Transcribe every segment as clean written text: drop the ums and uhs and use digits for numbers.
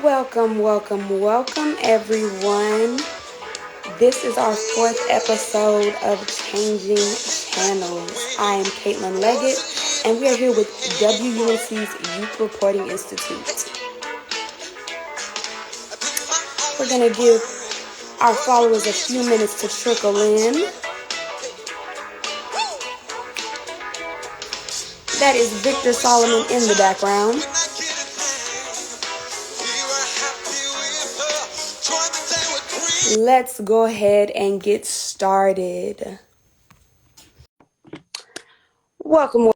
Welcome, everyone. This is our fourth episode of Changing Channels. I am Caitlin Leggett, and we are here with WUNC's Youth Reporting Institute. We're going to give our followers a few minutes to trickle in. That is Victor Solomon in the background. Let's go ahead and get started. Welcome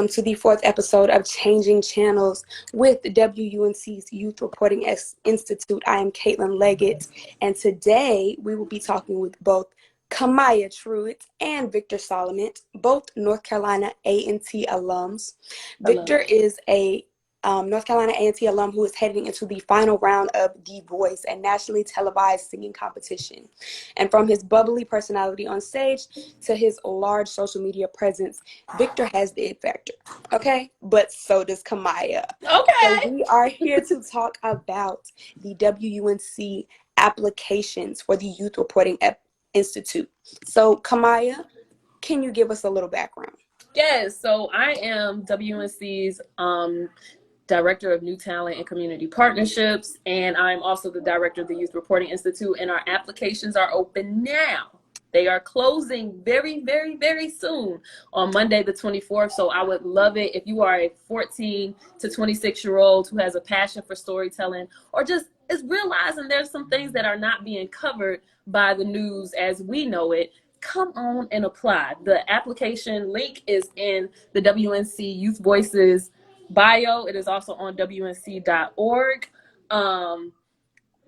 to the fourth episode of Changing Channels with WUNC's Youth Reporting Institute. I am Caitlin Leggett, and today we will be talking with both Kamaya Truitt and Victor Solomon, both North Carolina A&T alums. Victor is a North Carolina A&T alum who is heading into the final round of The Voice, a nationally televised singing competition. And from his bubbly personality on stage to his large social media presence, Victor has the it factor, okay? But so does Kamaya. Okay. So we are here to talk about the WUNC applications for the Youth Reporting Institute. So Kamaya, can you give us a little background? Yes, so I am WUNC's Director of New Talent and Community Partnerships, and I'm also the Director of the Youth Reporting Institute, and our applications are open now. They are closing very, very, very soon on Monday the 24th, so I would love it if you are a 14 to 26-year-old who has a passion for storytelling or just is realizing there's some things that are not being covered by the news as we know it. Come on and apply. The application link is in the WNC Youth Voices bio. It is also on WNC.org. I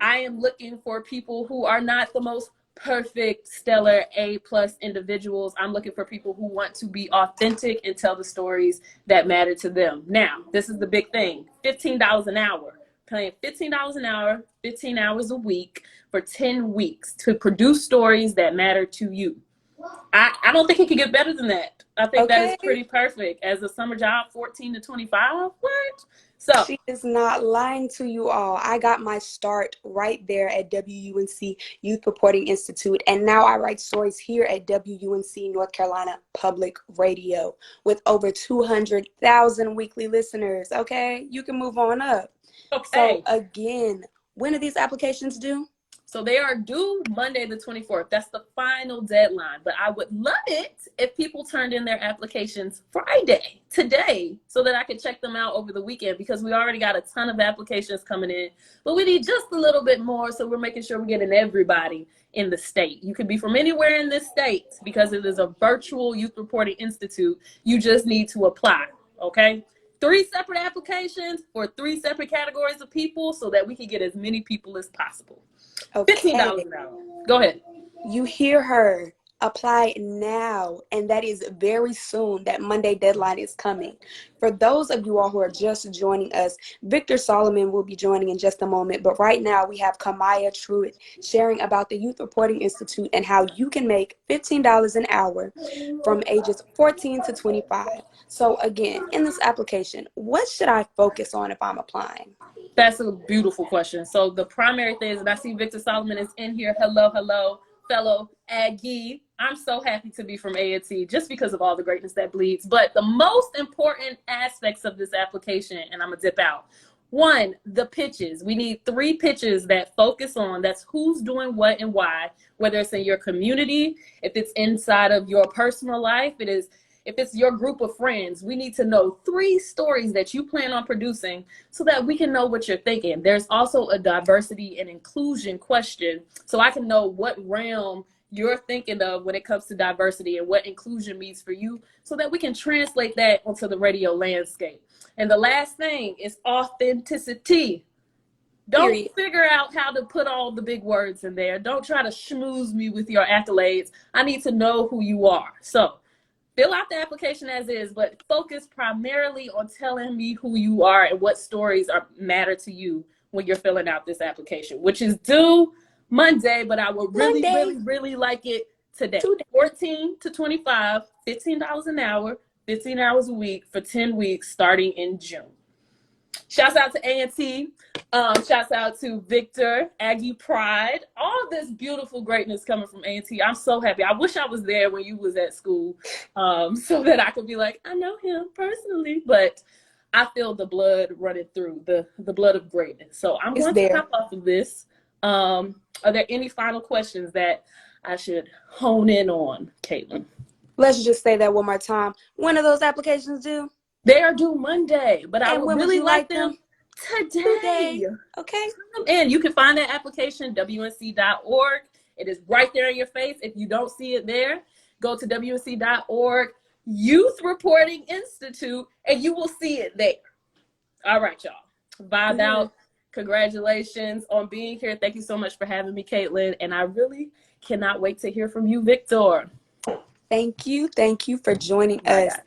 am looking for people who are not the most perfect, stellar, A+ individuals. I'm looking for people who want to be authentic and tell the stories that matter to them. Now, this is the big thing. $15 an hour. Paying $15 an hour, 15 hours a week for 10 weeks to produce stories that matter to you. I don't think it can get better than that. I think that is pretty perfect. As a summer job, 14 to 25, what? So she is not lying to you all. I got my start right there at WUNC Youth Reporting Institute, and now I write stories here at WUNC North Carolina Public Radio with over 200,000 weekly listeners. Okay, you can move on up. Okay. So again, when are these applications due? So they are due Monday the 24th. That's the final deadline. But I would love it if people turned in their applications Friday, today, so that I could check them out over the weekend, because we already got a ton of applications coming in. But we need just a little bit more, so we're making sure we're getting everybody in the state. You could be from anywhere in this state because it is a virtual Youth Reporting Institute. You just need to apply, okay? 3 separate applications for 3 separate categories of people so that we can get as many people as possible. Okay. $15 an hour. Go ahead. You hear her. Apply now, and that is very soon. That Monday deadline is coming. For those of you all who are just joining us, Victor Solomon will be joining in just a moment, but right now we have Kamaya Truitt sharing about the Youth Reporting Institute and how you can make $15 an hour from ages 14 to 25. So again, in this application, what should I focus on if I'm applying? That's a beautiful question. So the primary thing is, and I see Victor Solomon is in here. Hello, fellow Aggie. I'm so happy to be from A&T just because of all the greatness that bleeds. But the most important aspects of this application, and I'm going to dip out. 1, the pitches. We need 3 pitches that focus on, that's who's doing what and why, whether it's in your community, if it's inside of your personal life, if it's your group of friends. We need to know 3 stories that you plan on producing so that we can know what you're thinking. There's also a diversity and inclusion question, so I can know what realm you're thinking of when it comes to diversity and what inclusion means for you, so that we can translate that onto the radio landscape. And the last thing is authenticity. Don't figure out how to put all the big words in there. Don't try to schmooze me with your accolades. I need to know who you are. So fill out the application as is, but focus primarily on telling me who you are and what stories matter to you when you're filling out this application, which is due Monday, but I would really like it today. 14 to 25, $15 an hour, 15 hours a week for 10 weeks starting in June. Shouts out to A&T. Shouts out to Victor, Aggie Pride. All this beautiful greatness coming from A&T. I'm so happy. I wish I was there when you was at school, so that I could be like, I know him personally, but I feel the blood running through, the blood of greatness. So I'm It's going to there. hop off of this. Are there any final questions that I should hone in on, Caitlin? Let's just say that one more time. When are those applications due? They are due Monday, but I And would when would really you like like them them? today. Today. Okay. And you can find that application, WNC.org. It is right there in your face. If you don't see it there, go to WNC.org, Youth Reporting Institute, and you will see it there. All right, y'all. Vibe out. Congratulations on being here. Thank you so much for having me, Caitlin. And I really cannot wait to hear from you, Victor. Thank you. Thank you for joining Bye, us. guys.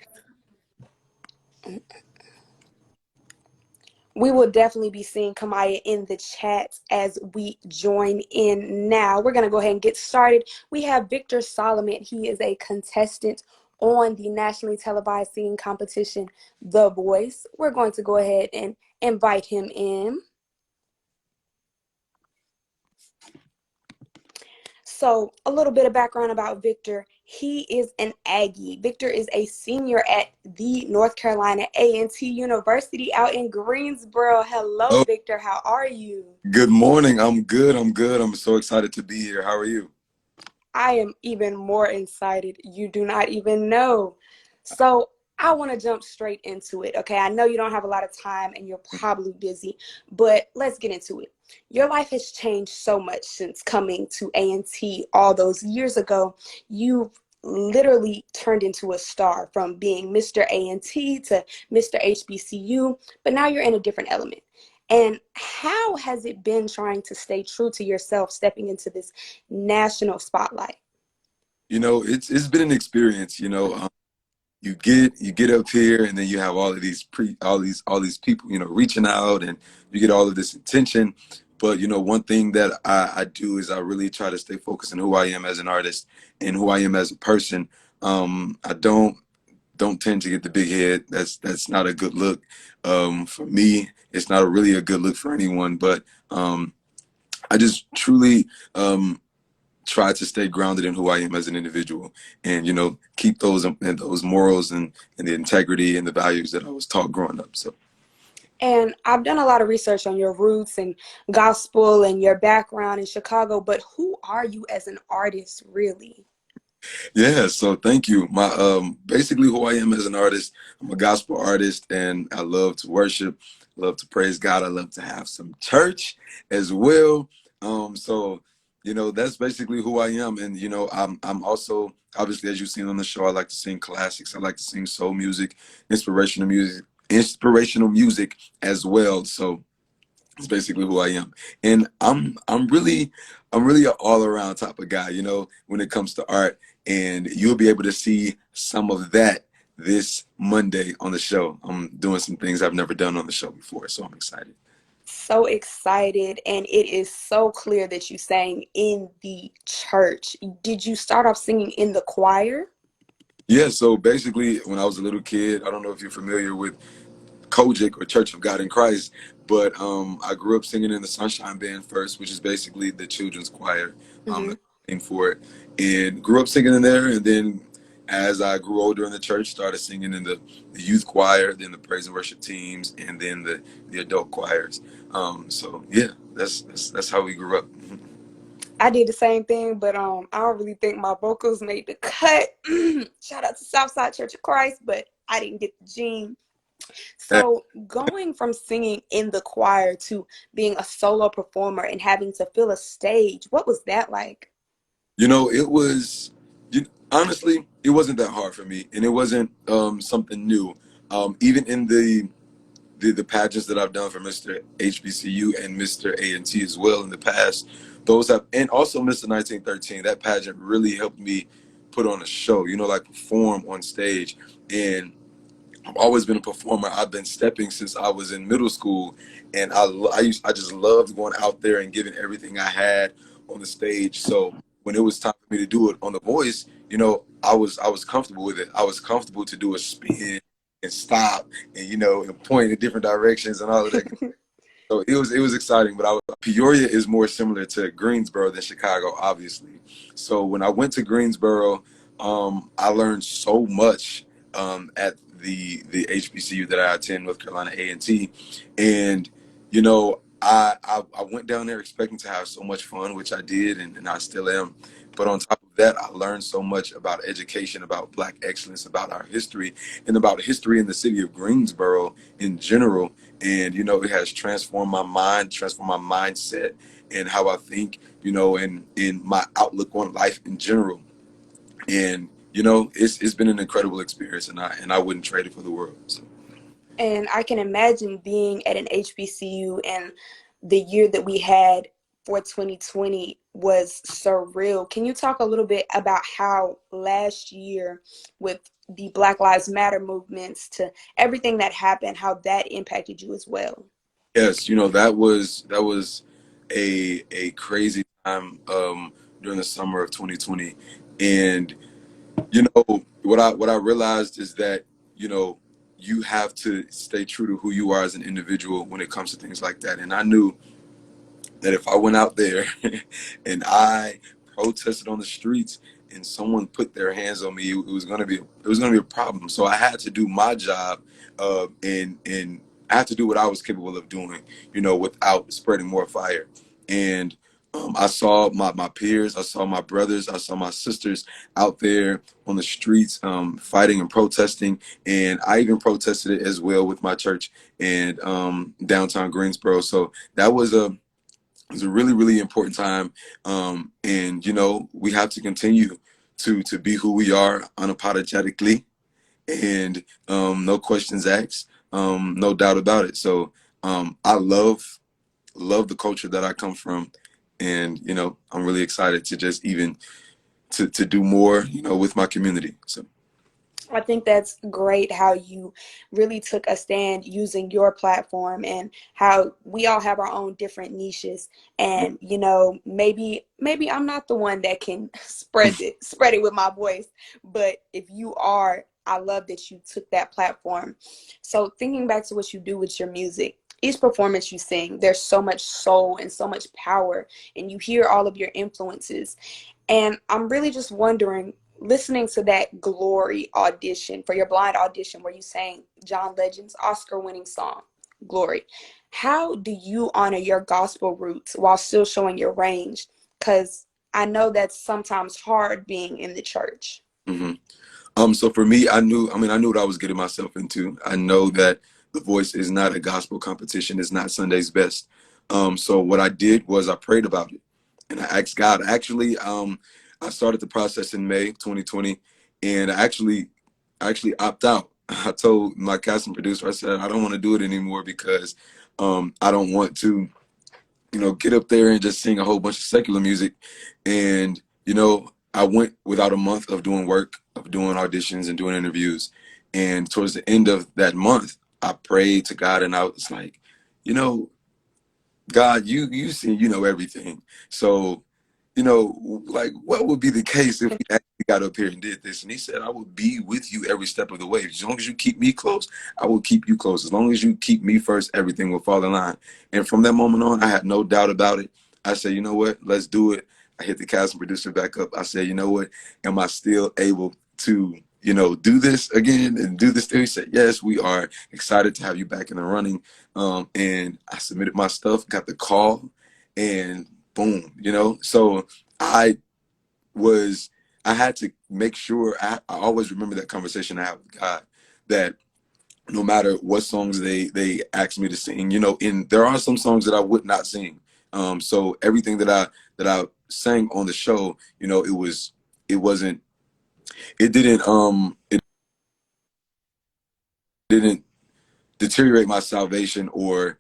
We will definitely be seeing Kamaya in the chat as we join in now. We're going to go ahead and get started. We have Victor Solomon. He is a contestant on the nationally televised singing competition, The Voice. We're going to go ahead and invite him in. So a little bit of background about Victor. He is an Aggie. Victor is a senior at the North Carolina A&T University out in Greensboro. Hello, Victor. How are you? Good morning. I'm good. I'm so excited to be here. How are you? I am even more excited. You do not even know. So I want to jump straight into it. Okay, I know you don't have a lot of time and you're probably busy, but let's get into it. Your life has changed so much since coming to A&T all those years ago. You've literally turned into a star from being Mr. A&T to Mr. HBCU, but now you're in a different element. And how has it been trying to stay true to yourself, stepping into this national spotlight? It's been an experience. You get up here, and then you have all these people, reaching out, and you get all of this attention. But one thing that I do is I really try to stay focused on who I am as an artist and who I am as a person. I don't tend to get the big head. That's not a good look for me. It's not really a good look for anyone. But I just truly try to stay grounded in who I am as an individual, and keep those morals and the integrity and the values that I was taught growing up. So. And I've done a lot of research on your roots and gospel and your background in Chicago, but who are you as an artist, really? Yeah, so thank you. My basically who I am as an artist, I'm a gospel artist, and I love to worship, love to praise God. I love to have some church as well. So that's basically who I am. And I'm also, obviously, as you've seen on the show, I like to sing classics. I like to sing soul music, inspirational music as well. So it's basically who I am. And I'm really an all-around type of guy, when it comes to art. And you'll be able to see some of that this Monday on the show. I'm doing some things I've never done on the show before, so I'm excited. So excited, and it is so clear that you sang in the church. Did you start off singing in the choir? Yeah, so basically when I was a little kid, I don't know if you're familiar with Kojic or Church of God in Christ, but I grew up singing in the Sunshine Band first, which is basically the children's choir, Mm-hmm. name for it, and grew up singing in there. And then as I grew older in the church, started singing in the youth choir, then the praise and worship teams, and then the adult choirs. So yeah, that's how we grew up. I did the same thing, but I don't really think my vocals made the cut. Shout out to Southside Church of Christ, but I didn't get the gene. So going from singing in the choir to being a solo performer and having to fill a stage, what was that like? It was, honestly, it wasn't that hard for me, and it wasn't something new. Even in the pageants that I've done for Mr. HBCU and Mr. A&T as well in the past, those have, and also Mr. 1913, that pageant really helped me put on a show, like perform on stage. And I've always been a performer. I've been stepping since I was in middle school, and I just loved going out there and giving everything I had on the stage. So when it was time for me to do it on The Voice, I was comfortable with it. I was comfortable to do a spin and stop and, and point in different directions and all of that. So it was exciting, but Peoria is more similar to Greensboro than Chicago, obviously. So when I went to Greensboro, I learned so much at the HBCU that I attend, North Carolina A&T, and I went down there expecting to have so much fun, which I did, and I still am. But on top of that, I learned so much about education, about Black excellence, about our history, and about history in the city of Greensboro in general. And it has transformed my mind, transformed my mindset, and how I think, and in my outlook on life in general. And it's been an incredible experience, and I wouldn't trade it for the world. So. And I can imagine being at an HBCU, and the year that we had for 2020 was surreal. Can you talk a little bit about how last year, with the Black Lives Matter movements to everything that happened, how that impacted you as well? Yes, that was a crazy time during the summer of 2020. And what I realized is that you have to stay true to who you are as an individual when it comes to things like that. And I knew that if I went out there and I protested on the streets and someone put their hands on me, it was gonna be a problem. So I had to do my job, and I had to do what I was capable of doing, without spreading more fire. And I saw my peers, I saw my brothers, I saw my sisters out there on the streets, fighting and protesting, and I even protested it as well with my church and downtown Greensboro. So that was a it's a really, really important time. And we have to continue to be who we are unapologetically, and no questions asked, no doubt about it. So I love the culture that I come from, and I'm really excited to just even to do more, with my community. So. I think that's great how you really took a stand using your platform, and how we all have our own different niches. And maybe I'm not the one that can spread it with my voice, but if you are, I love that you took that platform. So thinking back to what you do with your music, each performance you sing, there's so much soul and so much power, and you hear all of your influences. And I'm really just wondering, listening to that Glory audition, for your blind audition where you sang John Legend's Oscar-winning song, Glory, how do you honor your gospel roots while still showing your range? Because I know that's sometimes hard being in the church. hmm So for me, I knew what I was getting myself into. I know that The Voice is not a gospel competition. It's not Sunday's best. So what I did was I prayed about it, and I asked God. Actually, I started the process in May 2020, and I actually opt out. I told my casting producer, I said, I don't want to do it anymore because I don't want to get up there and just sing a whole bunch of secular music. And, I went without a month of doing work, of doing auditions and doing interviews. And towards the end of that month, I prayed to God, and I was like, you know, God, you see, everything. So, like, what would be the case if we actually got up here and did this? And he said, I will be with you every step of the way. As long as you keep me close, I will keep you close. As long as you keep me first, everything will fall in line. And from that moment on, I had no doubt about it. I said, you know what? Let's do it. I hit the casting producer back up. I said, you know what? Am I still able to, do this again and do this thing? He said, yes, we are excited to have you back in the running. And I submitted my stuff, got the call, and boom, So I was, I had to make sure, I always remember that conversation I had with God, that no matter what songs they asked me to sing, there are some songs that I would not sing. So everything that I sang on the show, it wasn't, it didn't deteriorate my salvation, or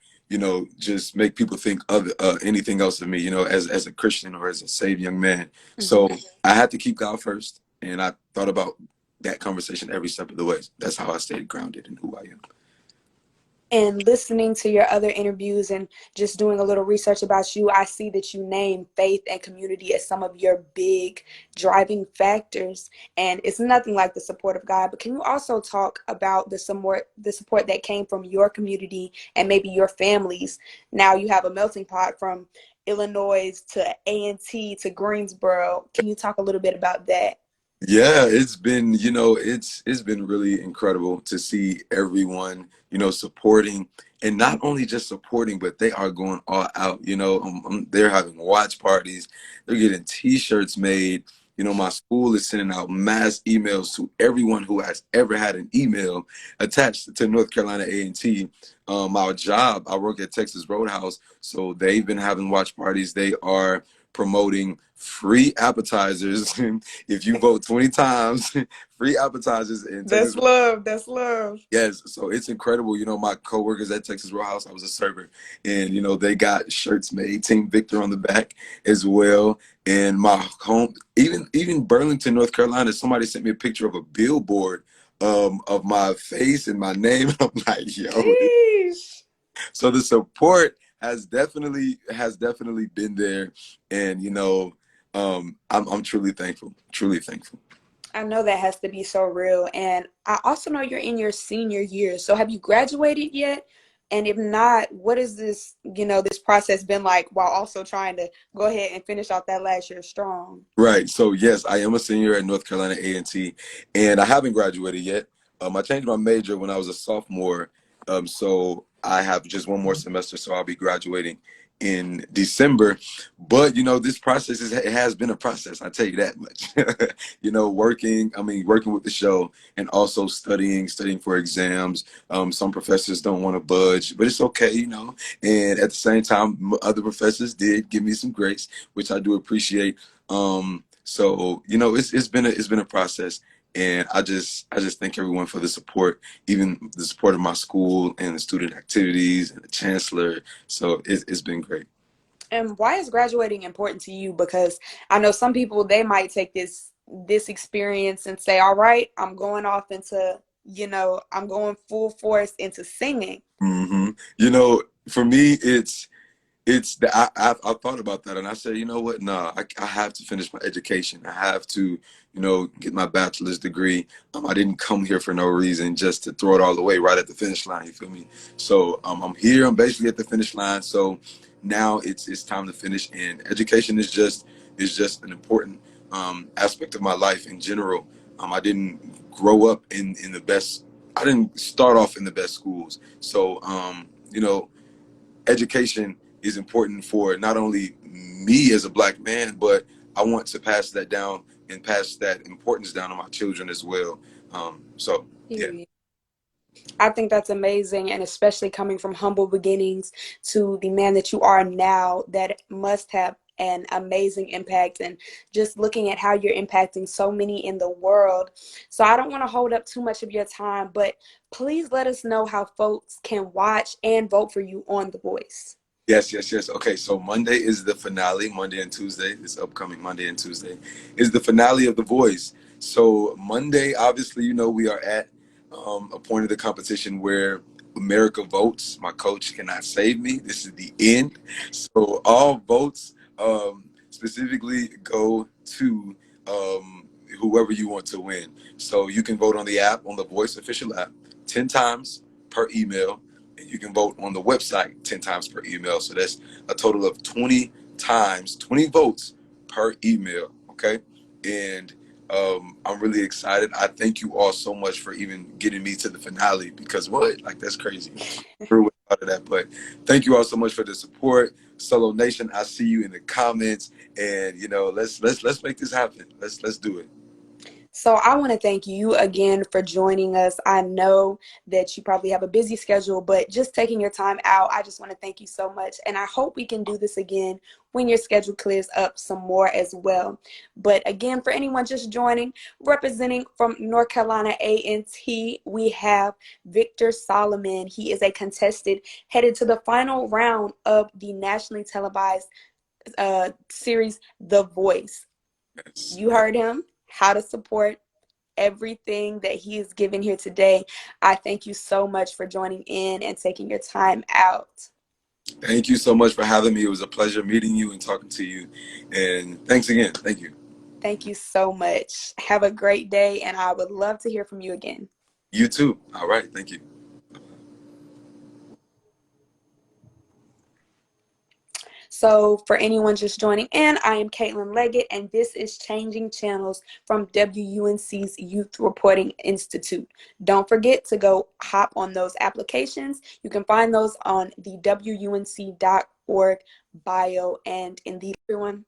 just make people think of anything else of me, as a Christian or as a saved young man. So Mhm. I had to keep God first, and I thought about that conversation every step of the way. That's how I stayed grounded in who I am. And listening to your other interviews and just doing a little research about you, I see that you name faith and community as some of your big driving factors. And it's nothing like the support of God. But can you also talk about the support that came from your community and maybe your families? Now you have a melting pot from Illinois to A&T to Greensboro. Can you talk a little bit about that? Yeah, it's been, it's been really incredible to see everyone, supporting, and not only just supporting, but they are going all out. They're having watch parties, they're getting T-shirts made. My school is sending out mass emails to everyone who has ever had an email attached to North Carolina A&T. Our job, I work at Texas Roadhouse, so they've been having watch parties. They are promoting free appetizers if you vote 20 times, free appetizers in That's Texas. love. That's love. Yes, so it's incredible. My coworkers at Texas Roadhouse, I was a server, and they got shirts made, Team Victor on the back as well. And my home, even Burlington, North Carolina, somebody sent me a picture of a billboard of my face and my name. I'm like, yo. Jeez. So the support has definitely been there, and I'm truly thankful, truly thankful. I know that has to be so real. And I also know you're in your senior year. So have you graduated yet? And if not, what is this process been like while also trying to go ahead and finish out that last year strong? Right. So yes, I am a senior at North Carolina A&T, and I haven't graduated yet. I changed my major when I was a sophomore, so I have just one more semester, so I'll be graduating in December. But this process it has been a process. I tell you that much. Working with the show and also studying for exams. Some professors don't want to budge, but it's okay. And at the same time, other professors did give me some grace, which I do appreciate. So it's been a process, and I just thank everyone for the support, even the support of my school and the student activities and the chancellor. So it's been great. And why is graduating important to you? Because I know some people, they might take this experience and say, all right, I'm going off into, I'm going full force into singing. hmm for me, it's the I thought about that, and I said, you know what? Nah, I have to finish my education. I have to, get my bachelor's degree. I didn't come here for no reason, just to throw it all away right at the finish line. You feel me? So I'm here. I'm basically at the finish line. So now it's time to finish. And education is just an important aspect of my life in general. I didn't grow up in the best. I didn't start off in the best schools. So education is important for not only me as a black man, but I want to pass that down and pass that importance down to my children as well. So yeah. Period. I think that's amazing, and especially coming from humble beginnings to the man that you are now, that must have an amazing impact, and just looking at how you're impacting so many in the world. So I don't want to hold up too much of your time, but please let us know how folks can watch and vote for you on The Voice. Yes, yes, yes. Okay, so Monday is the finale. Monday and Tuesday, this upcoming Monday and Tuesday, is the finale of The Voice. So Monday, obviously, we are at a point of the competition where America votes. My coach cannot save me. This is the end. So all votes specifically go to whoever you want to win. So you can vote on the app, on the Voice official app, 10 times per email, and you can vote on the website 10 times per email. So that's a total of 20 times, 20 votes per email. Okay. And I'm really excited. I thank you all so much for even getting me to the finale, because what? Like, that's crazy. Through out of that. But thank you all so much for the support. Solo Nation, I see you in the comments, and let's make this happen. Let's do it. So I want to thank you again for joining us. I know that you probably have a busy schedule, but just taking your time out, I just want to thank you so much. And I hope we can do this again when your schedule clears up some more as well. But again, for anyone just joining, representing from North Carolina A&T, we have Victor Solomon. He is a contestant headed to the final round of the nationally televised series, The Voice. Yes. You heard him. How to support everything that he has given here today. I thank you so much for joining in and taking your time out. Thank you so much for having me. It was a pleasure meeting you and talking to you. And thanks again. Thank you. Thank you so much. Have a great day, and I would love to hear from you again. You too. All right. Thank you. So, for anyone just joining in, I am Caitlin Leggett, and this is Changing Channels from WUNC's Youth Reporting Institute. Don't forget to go hop on those applications. You can find those on the WUNC.org bio and in the everyone.